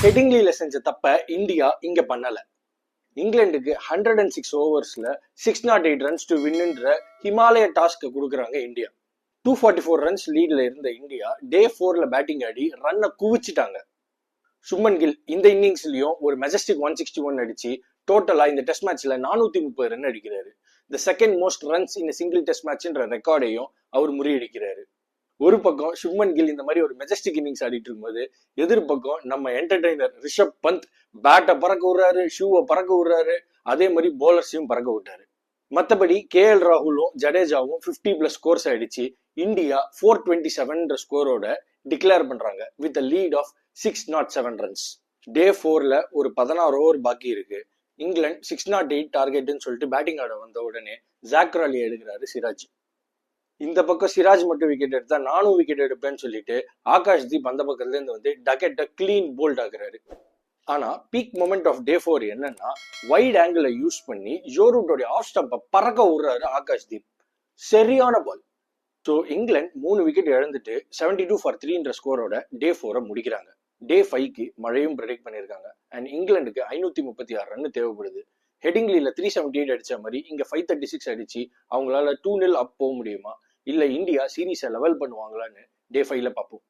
ஹெடிங்லியில செஞ்ச தப்ப இந்தியா இங்க பண்ணல. இங்கிலாந்துக்கு 106 ஓவர்ஸ்ல 608 ரன்ஸ் டு வின்ன்ற ஹிமாலய டாஸ்க் கொடுக்குறாங்க இந்தியா. 244 ரன்ஸ் லீட்ல இருந்த இந்தியா டே 4ல பேட்டிங் ஆடி ரன்னை குவிச்சிட்டாங்க. சுமன் கில் இந்த இன்னிங்ஸ்லயும் ஒரு மெஜஸ்டிக் 161 அடிச்சு டோட்டலா இந்த டெஸ்ட் மேட்ச்ல 430 ரன் அடிக்கிறாரு. The second most runs in single test மேட்ச்ன்ற ரெக்கார்டையும் அவர் முறியடிக்கிறாரு. ஒரு பக்கம் சுப்மன் கில் இந்த மாதிரி ஒரு மெஜஸ்டிக் இன்னிங்ஸ் ஆடிட்டு இருக்கும்போது, எதிர்பக்கம் நம்ம என்டர்டைனர் ரிஷப் பந்த் பேட்டை பறக்க விடுறாரு, ஷூவை பறக்க விடுறாரு, அதே மாதிரி போலர்ஸையும் பறக்க விட்டாரு. மற்றபடி KL ராகுலும் ஜடேஜாவும் 50+ ஸ்கோர்ஸ் ஆயிடுச்சு இந்தியா 427 ஸ்கோரோட டிக்ளேர் பண்றாங்க வித் லீட் ஆஃப் 607 ரன்ஸ். டே 4ல ஒரு 16 ஓவர் பாக்கி இருக்கு. இங்கிலாந்து 608 டார்கெட்னு சொல்லிட்டு பேட்டிங் ஆட வந்த உடனே ஜாக்ராலி எடுக்கிறாரு சிராஜ். இந்த பக்கம் சிராஜ் மட்டும் விக்கெட் எடுத்தா நானும் விக்கெட் எடுப்பேன்னு சொல்லிட்டு ஆகாஷ் தீப் அந்த பக்கத்துல இருந்து வந்து டக்கெட்டை கிளீன் போல்ட் ஆகுறாரு. ஆனா பீக் மொமெண்ட் ஆஃப் டே 4 என்னன்னா, வைட் ஆங்கிள் யூஸ் பண்ணி ஜோ ரூட்டோட ஆஃப் ஸ்டம்பை பறக்க விடுறாரு ஆகாஷ் தீப். சரியான பால். ஸோ இங்கிலாந்து 3 விக்கெட் இழந்துட்டு 72 for 3 ஸ்கோரோட டே 4 முடிக்கிறாங்க. டே 5க்கு மழையும் ப்ரெடிக்ட் பண்ணியிருக்காங்க. அண்ட் இங்கிலாந்துக்கு 536 ரன் தேவைப்படுது. ஹெடிங்லியில 378 அடிச்ச மாதிரி இங்க 536 அடிச்சு அவங்களால 2-0 அப் போக முடியுமா, இல்ல இந்தியா சீரீஸை லெவல் பண்ணுவாங்களான்னு டே 5ல பார்ப்போம்.